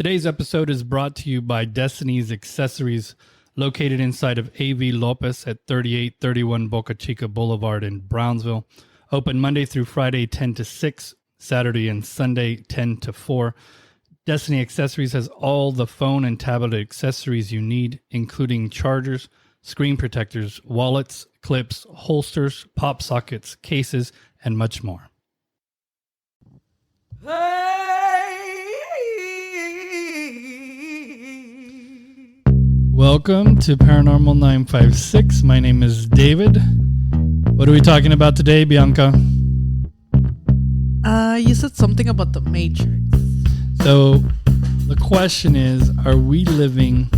Today's episode is brought to you by Destiny's Accessories, located inside of A.V. Lopez at 3831 Boca Chica Boulevard in Brownsville. Open Monday through Friday, 10 to 6, Saturday and Sunday, 10 to 4. Destiny Accessories has all the phone and tablet accessories you need, including chargers, screen protectors, wallets, clips, holsters, pop sockets, cases, and much more. Welcome to Paranormal 956. My name is David. What are we talking about today, Bianca? You said something about the Matrix. So the question is, are we living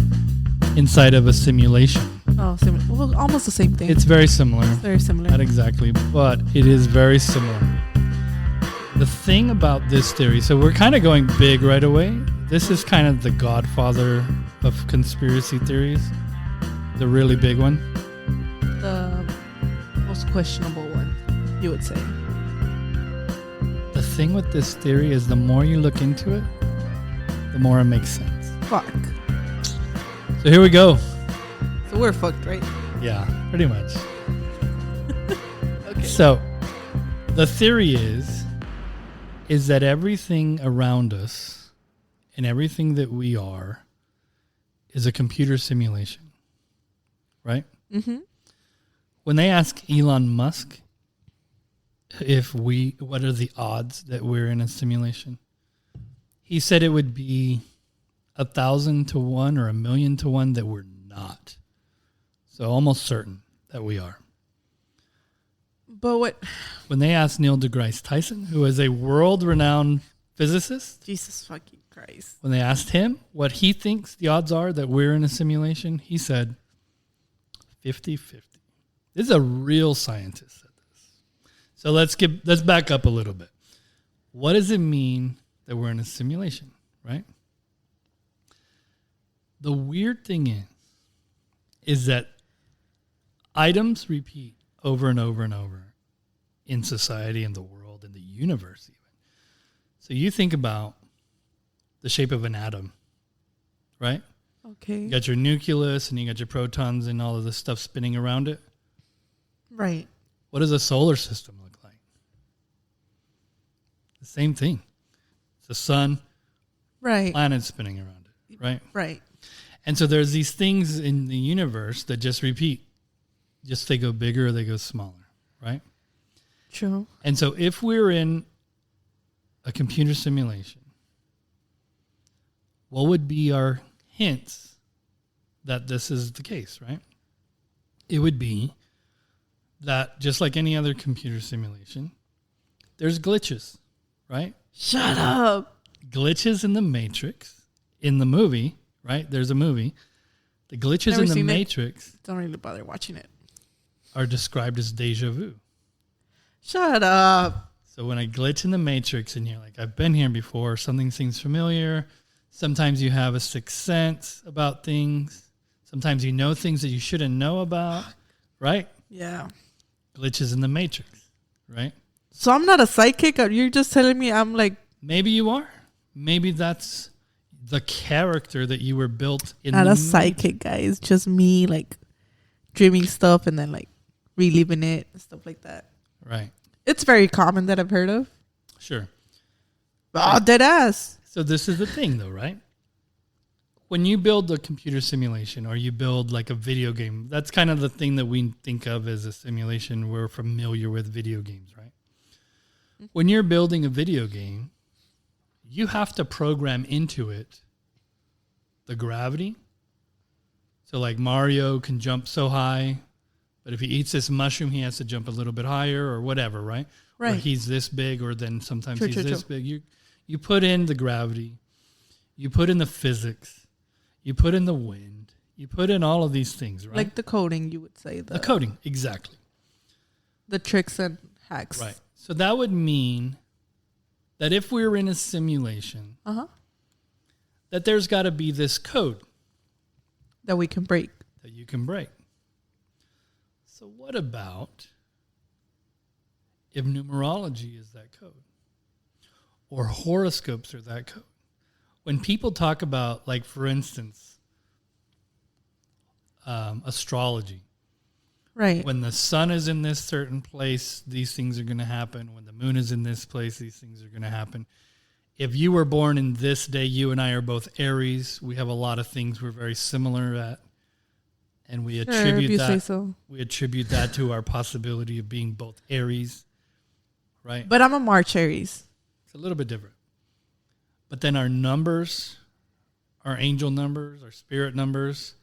inside of a simulation? Oh, well, almost the same thing. It's very similar. It's very similar. Not exactly, but it is very similar. The thing about this theory, so we're kind of going big right away. This is kind of the godfather of conspiracy theories. The really big one. The most questionable one, you would say. The thing with this theory is the more you look into it, the more it makes sense. Fuck. So here we go. So we're fucked, right? Yeah, pretty much. Okay. So the theory is that everything around us and everything that we are is a computer simulation, right? Mm-hmm. When they ask Elon Musk what are the odds that we're in a simulation, he said it would be 1,000 to 1 or 1,000,000 to 1 that we're not. So almost certain that we are. But what? When they asked Neil deGrasse Tyson, who is a world-renowned physicist, Jesus fucking Christ. when they asked him what he thinks the odds are that we're in a simulation, he said 50-50. This is a real scientist said this. So let's back up a little bit. What does it mean that we're in a simulation, right? The weird thing is that items repeat over and over and over in society, in the world, in the universe even. So you think about the shape of an atom, right? Okay. You got your nucleus and you got your protons and all of this stuff spinning around it. Right. What does a solar system look like? The same thing. It's the sun, Right. planets spinning around it, right? Right. And so there's these things in the universe that just repeat. Just they go bigger or they go smaller, right? True. And so if we're in a computer simulation, what would be our hints that this is the case, right? It would be that just like any other computer simulation, there's glitches, right? Shut up. Glitches in the Matrix, in the movie, right? There's a movie. The glitches Never in the seen it. Matrix Don't really bother watching it. are described as deja vu. Shut up. So when I glitch in the Matrix and you're like, I've been here before, something seems familiar. Sometimes you have a sixth sense about things. Sometimes you know things that you shouldn't know about, right? Yeah. Glitches in the Matrix, right? So I'm not a psychic. You're just telling me I'm like... Maybe you are. Maybe that's the character that you were built in. Not a psychic, guys. Just me like dreaming stuff and then like reliving it and stuff like that. Right. It's very common that I've heard of. Sure. Oh, dead ass. So this is the thing, though, right? When you build a computer simulation or you build like a video game, that's kind of the thing that we think of as a simulation. We're familiar with video games, right? Mm-hmm. When you're building a video game, you have to program into it the gravity. So like Mario can jump so high, but if he eats this mushroom, he has to jump a little bit higher or whatever, right? Right. Or he's this big, or then sometimes True, he's true, this true. big. You put in the gravity, you put in the physics, you put in the wind, you put in all of these things, right? Like the coding, you would say. The coding, exactly. The tricks and hacks. Right. So that would mean that if we're in a simulation, that there's got to be this code that we can break. That you can break. So what about if numerology is that code? Or horoscopes are that code? when people talk about, like, for instance, astrology, Right. when the sun is in this certain place, these things are going to happen. When the moon is in this place, these things are going to happen. If you were born in this day, you and I are both Aries. We have a lot of things we're very similar at, and we attribute we attribute that to our possibility of being both Aries, right? But I'm a March Aries. It's a little bit different. But then our numbers, our angel numbers, our spirit numbers,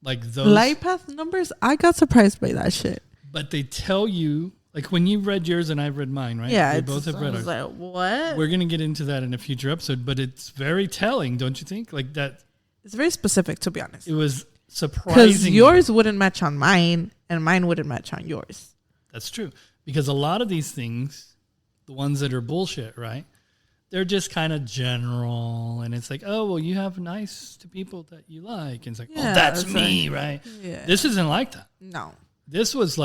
like those Light path numbers, I got surprised by that shit. But they tell you, like when you read yours and I've read mine, right? Yeah, we both have read ours. Like, what? We're going to get into that in a future episode, but it's very telling, don't you think? Like that. It's very specific, to be honest. It was surprising. Because yours wouldn't match on mine, and mine wouldn't match on yours. That's true. Because a lot of these things, the ones that are bullshit, right? They're just kind of general, and it's like, oh, well, you have nice to people that you like, and it's like, Yeah, oh, that's that's me, right? This isn't like that. No. This was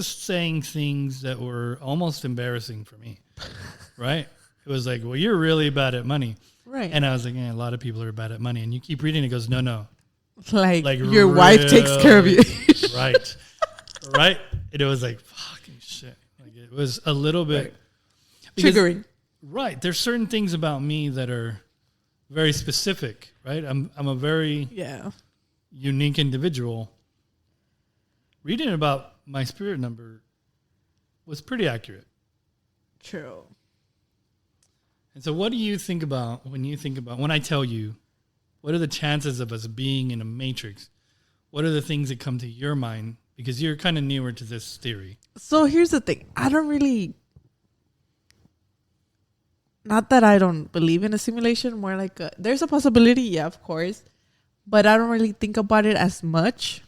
saying things that were almost embarrassing for me, right? It was like, well, you're really bad at money. Right. And I was like, yeah, a lot of people are bad at money. And you keep reading, it goes, no. Like your wife takes care of you. Right. Right. And it was like, fucking shit. Like it was a little bit. Right. Triggering. Right. There's certain things about me that are very specific, right? I'm a very unique individual. Reading about my spirit number was pretty accurate. True. And so what do you think about when I tell you, what are the chances of us being in a matrix? What are the things that come to your mind? Because you're kind of newer to this theory. So here's the thing. I don't really, not that I don't believe in a simulation, more like there's a possibility, yeah, of course. But I don't really think about it as much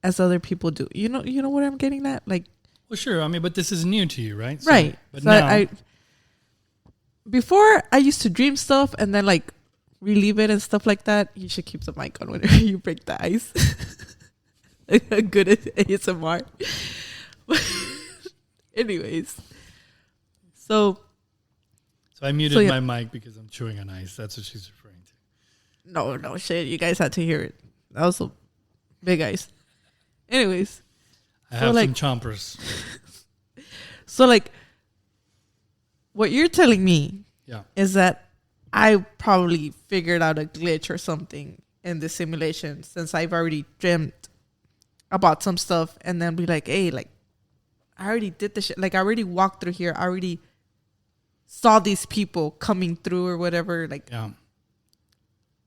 as other people do. You know what I'm getting at? Like, well, sure. I mean, but this is new to you, right? Right. But so now, before I used to dream stuff and then like relieve it and stuff like that. You should keep the mic on whenever you break the ice. Good at ASMR. Anyways, so I muted my mic because I'm chewing on ice. That's what she's referring to. No shit. You guys had to hear it. That was a big ice. Anyways, I have some chompers. So like, what you're telling me is that I probably figured out a glitch or something in the simulation since I've already dreamt about some stuff and then be like, hey, like, I already did this shit. Like, I already walked through here. I already saw these people coming through or whatever. Like,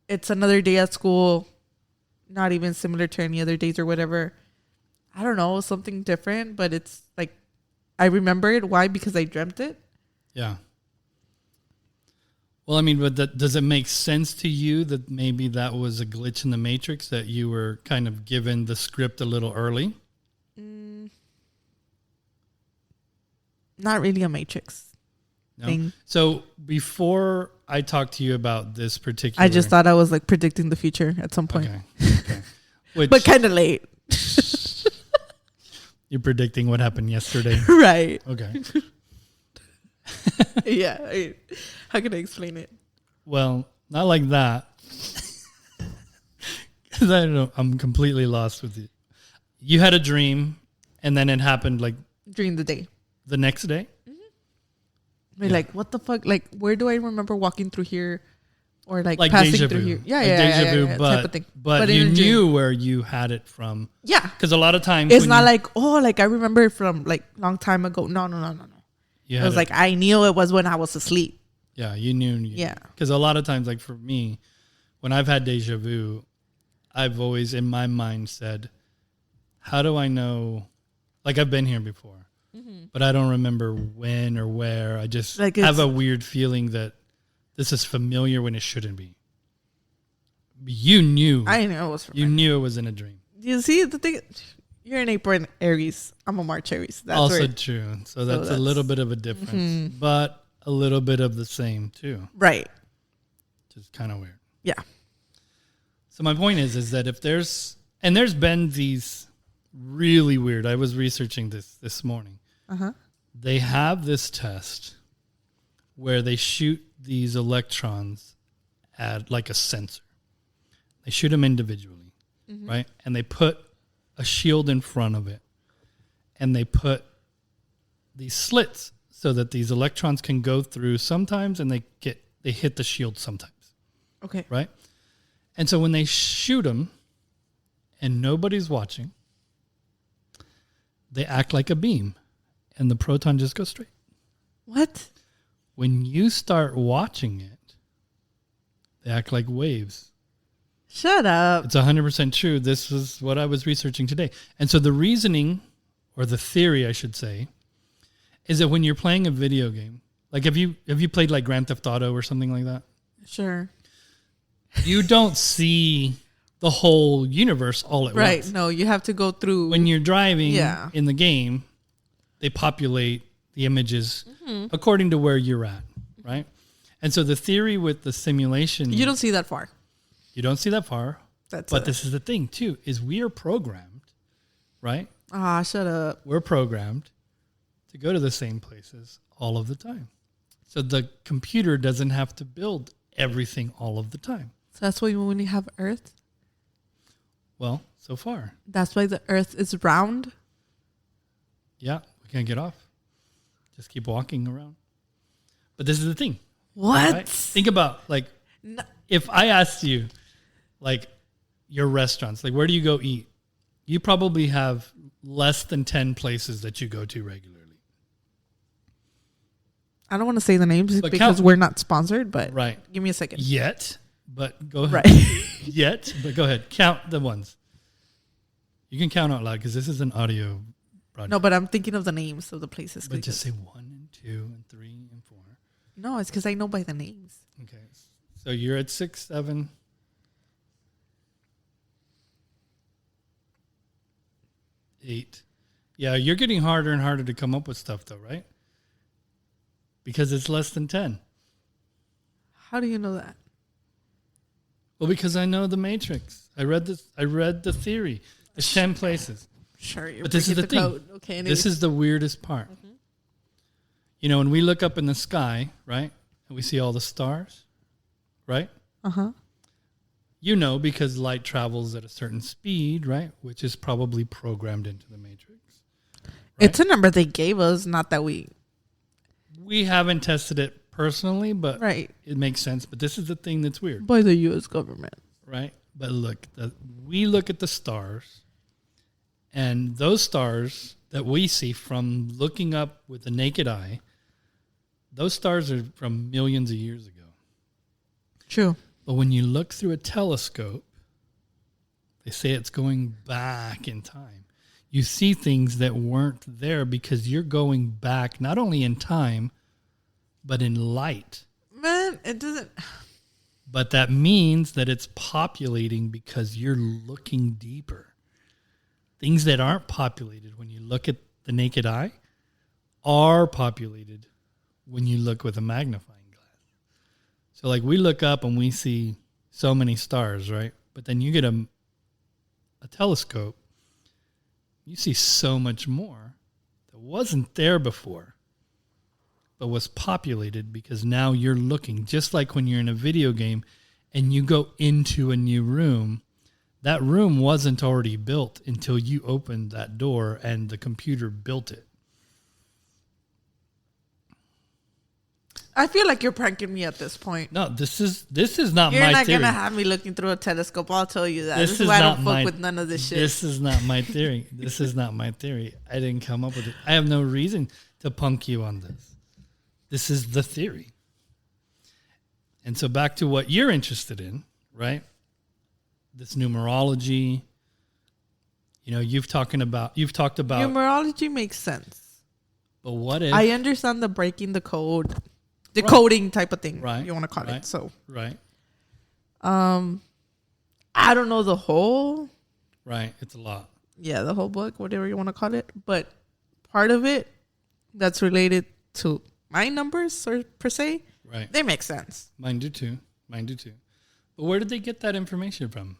it's another day at school, not even similar to any other days or whatever. I don't know, something different, but it's like, I remember it. Why? Because I dreamt it. Yeah. Well, I mean, but does it make sense to you that maybe that was a glitch in the Matrix, that you were kind of given the script a little early? Not really a Matrix thing. So before I talked to you about this particular... I just thought I was like predicting the future at some point. Okay. But kind of late. You're predicting what happened yesterday. Right. Okay. Yeah. How can I explain it? Well, not like that. Because I don't know. I'm completely lost with it. You had a dream, and then it happened like... During the day. The next day? Mm-hmm. Yeah. Like, what the fuck? Like, where do I remember walking through here? Or like deja passing through vu. here? Yeah, deja vu, type of thing. But you knew where you had it from. Yeah. Because a lot of times... It's not like, oh, like I remember it from like long time ago. No. It was like, I knew it was when I was asleep. Yeah, you knew. Yeah. Because a lot of times, like for me, when I've had deja vu, I've always in my mind said, how do I know? Like I've been here before, but I don't remember when or where. I just like have a weird feeling that this is familiar when it shouldn't be. You knew. I knew it was familiar. You knew it was in a dream. You see, the thing, you're an April Aries. I'm a March Aries. That's also true. So that's a little bit of a difference, but a little bit of the same too. Right. Which is kind of weird. Yeah. So my point is that if there's been these really weird, I was researching this morning. They have this test where they shoot these electrons add like a sensor. They shoot them individually, right? And they put a shield in front of it. And they put these slits so that these electrons can go through sometimes, and they hit the shield sometimes. Okay. Right? And so when they shoot them and nobody's watching, they act like a beam, and the proton just goes straight. What? When you start watching it, they act like waves. Shut up. It's 100% true. This was what I was researching today. And so the reasoning, or the theory, I should say, is that when you're playing a video game, like have you played like Grand Theft Auto or something like that? Sure. You don't see the whole universe all at once. Right. No, you have to go through. When you're driving in the game, they populate the images according to where you're at, right? And so the theory with the simulation... You don't see that far. You don't see that far. But this is the thing, too, is we are programmed, right? Ah, shut up. We're programmed to go to the same places all of the time. So the computer doesn't have to build everything all of the time. So that's why when you have Earth? Well, so far. That's why the Earth is round? Yeah, we can't get off. Just keep walking around. But this is the thing. What? Right? Think about, like, if I asked you, like, your restaurants, like, where do you go eat? You probably have less than 10 places that you go to regularly. I don't want to say the names because we're not sponsored, but give me a second. But go ahead. Right. But go ahead. Count the ones. You can count out loud because this is an audio broadcast. No, but I'm thinking of the names of the places. But just say 1 and 2 and 3 and 4. No, it's because I know by the names. Okay. So you're at 6, 7. 8. Yeah, you're getting harder and harder to come up with stuff though, right? Because it's less than 10. How do you know that? Well, because I know the matrix. I read the theory. It's 10 places. Sure, but this is the thing. Code. Okay, anyways. This is the weirdest part. Mm-hmm. You know, when we look up in the sky, right, and we see all the stars, right? Uh-huh. You know, because light travels at a certain speed, right, which is probably programmed into the matrix. Right? It's a number they gave us, not that we haven't tested it personally, but right. It makes sense. But this is the thing that's weird. By the U.S. government. Right? But look, we look at the stars, and those stars that we see from looking up with the naked eye, those stars are from millions of years ago. True. But when you look through a telescope, they say it's going back in time. You see things that weren't there because you're going back not only in time, but in light. Man, it doesn't... But that means that it's populating because you're looking deeper. Things that aren't populated when you look at the naked eye are populated when you look with a magnifying glass. So like we look up and we see so many stars, right? But then you get a telescope, you see so much more that wasn't there before, but was populated because now you're looking, just like when you're in a video game and you go into a new room, that room wasn't already built until you opened that door and the computer built it. I feel like you're pranking me at this point. No, this is not You're my not theory. going to have me looking through a telescope. I'll tell you that. This is why I don't fuck with none of this shit. This is not my theory. This is not my theory. I didn't come up with it. I have no reason to punk you on this. This is the theory. And so back to what you're interested in, right? This numerology. You know, you've talked about numerology makes sense. But what if I understand the breaking the code, decoding type of thing, right? You want to call it. So right. I don't know the whole. Right, it's a lot. Yeah, the whole book, whatever you want to call it, but part of it that's related to my numbers or per se, right? They make sense. Mine do too. But where did they get that information from?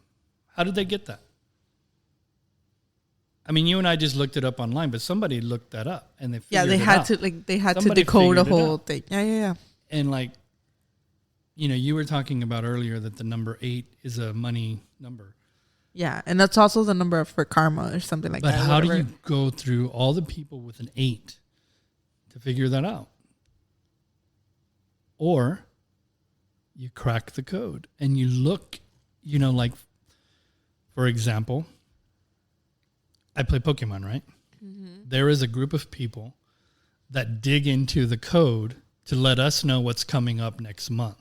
How did they get that? I mean, you and I just looked it up online, but somebody looked that up and they figured they it had out. to decode a whole thing. Yeah. And you were talking about earlier that the number 8 is a money number. Yeah, and that's also the number for karma or something like that. But how do you go through all the people with an 8 to figure that out? Or you crack the code and you look, like, for example, I play Pokemon, right? Mm-hmm. There is a group of people that dig into the code to let us know what's coming up next month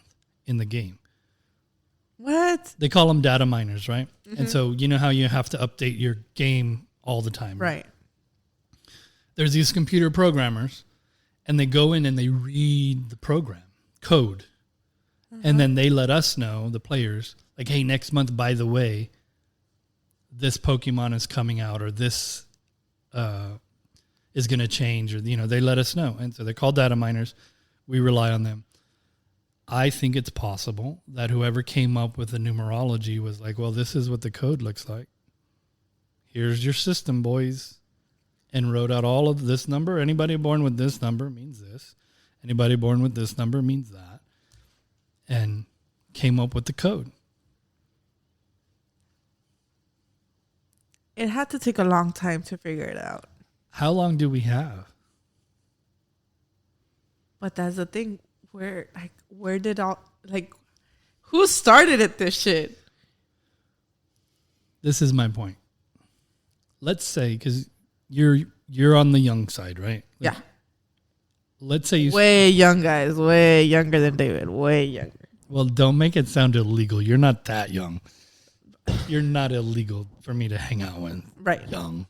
in the game. What? They call them data miners, right? Mm-hmm. And so you know how you have to update your game all the time. Right. There's these computer programmers, and they go in and they read the program code. And then they let us know, the players, like, hey, next month, by the way, this Pokemon is coming out, or this is going to change, or, they let us know. And so they're called data miners. We rely on them. I think it's possible that whoever came up with the numerology was like, well, this is what the code looks like. Here's your system, boys. And wrote out all of this number. Anybody born with this number means this. Anybody born with this number means that. And came up with the code. It had to take a long time to figure it out. How long do we have? But that's the thing. Who started it, this shit? This is my point. Let's say, because you're on the young side, right? Yeah. Let's say you... Way young, guys. Way younger than David. Way younger. Well, don't make it sound illegal. You're not that young. You're not illegal for me to hang out with. Right. Young.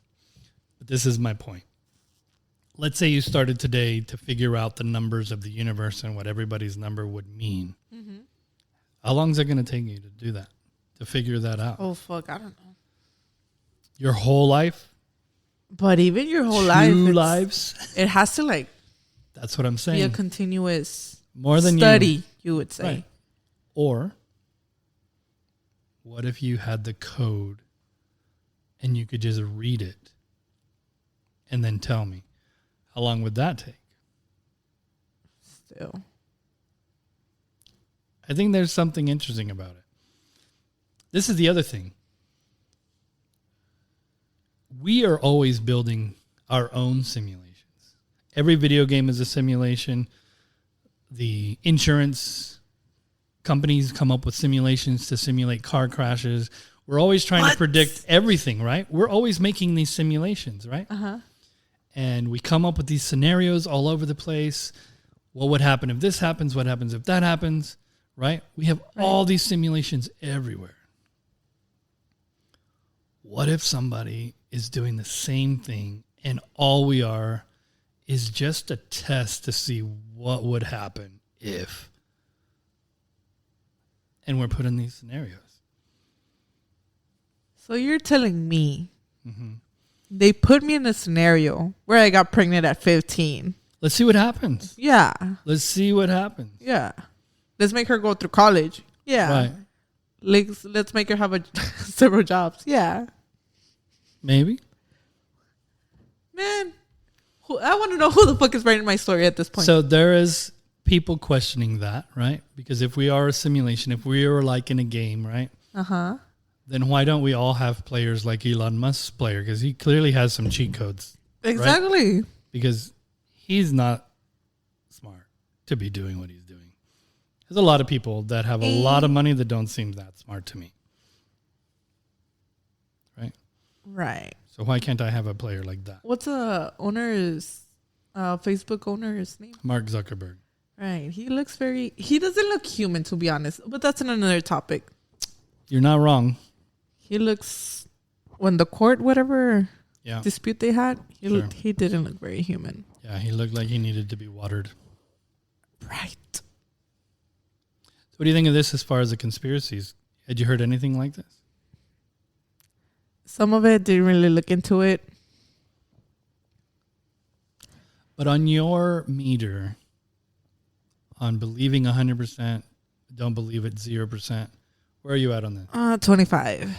But this is my point. Let's say you started today to figure out the numbers of the universe and what everybody's number would mean. Mm-hmm. How long is it going to take you to do that? To figure that out? Oh, fuck. I don't know. Your whole life? But even your whole life. 2 lives? It has to, that's what I'm saying. be a continuous more than study, you would say. Right. Or, what if you had the code and you could just read it and then tell me? How long would that take? Still. I think there's something interesting about it. This is the other thing. We are always building our own simulations. Every video game is a simulation. The insurance companies come up with simulations to simulate car crashes. We're always trying to predict everything, right? We're always making these simulations, right? Uh-huh. And we come up with these scenarios all over the place. What would happen if this happens? What happens if that happens? Right? We have all these simulations everywhere. What if somebody is doing the same thing and all we are is just a test to see what would happen if? And we're put in these scenarios. So you're telling me they put me in a scenario where I got pregnant at 15. Let's see what happens. Yeah. Let's see what happens. Yeah. Let's make her go through college. Yeah. Right. Let's make her have several jobs. Yeah. Maybe. Man, I want to know who the fuck is writing my story at this point. So there is people questioning that, right? Because if we are a simulation, if we are like in a game, right? Uh-huh. Then why don't we all have players like Elon Musk's player? Because he clearly has some cheat codes. Exactly. Right? Because he's not smart to be doing what he's doing. There's a lot of people that have a lot of money that don't seem that smart to me. Right? Right. So why can't I have a player like that? What's Facebook owner's name? Mark Zuckerberg. Right. He doesn't look human, to be honest. But that's another topic. You're not wrong. He looks, when the court, dispute they had, he didn't look very human. Yeah, he looked like he needed to be watered. Right. So what do you think of this as far as the conspiracies? Had you heard anything like this? Some of it, didn't really look into it. But on your meter, on believing 100%, don't believe it 0%, where are you at on that? 25.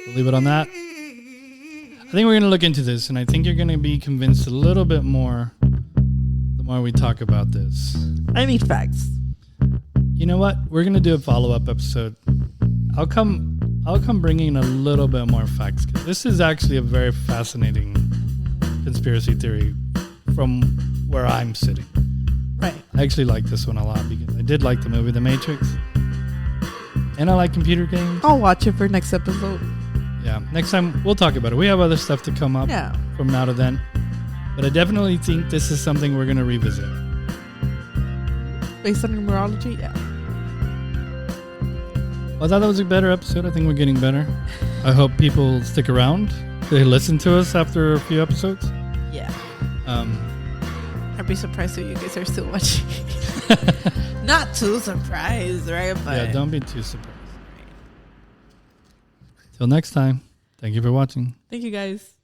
Believe it on that? I think we're going to look into this, and I think you're going to be convinced a little bit more the more we talk about this. I need facts. You know what? We're gonna do a follow-up episode. I'll come bringing a little bit more facts. This is actually a very fascinating conspiracy theory from where I'm sitting. Right. I actually like this one a lot because I did like the movie The Matrix. And I like computer games. I'll watch it for next episode. Yeah. Next time we'll talk about it. We have other stuff to come up from now to then. But I definitely think this is something we're going to revisit. Based on numerology? Yeah. Well, I thought that was a better episode. I think we're getting better. I hope people stick around. They listen to us after a few episodes. Yeah. I'd be surprised if you guys are still watching. Not too surprised, right? But yeah, don't be too surprised. Till next time. Thank you for watching. Thank you, guys.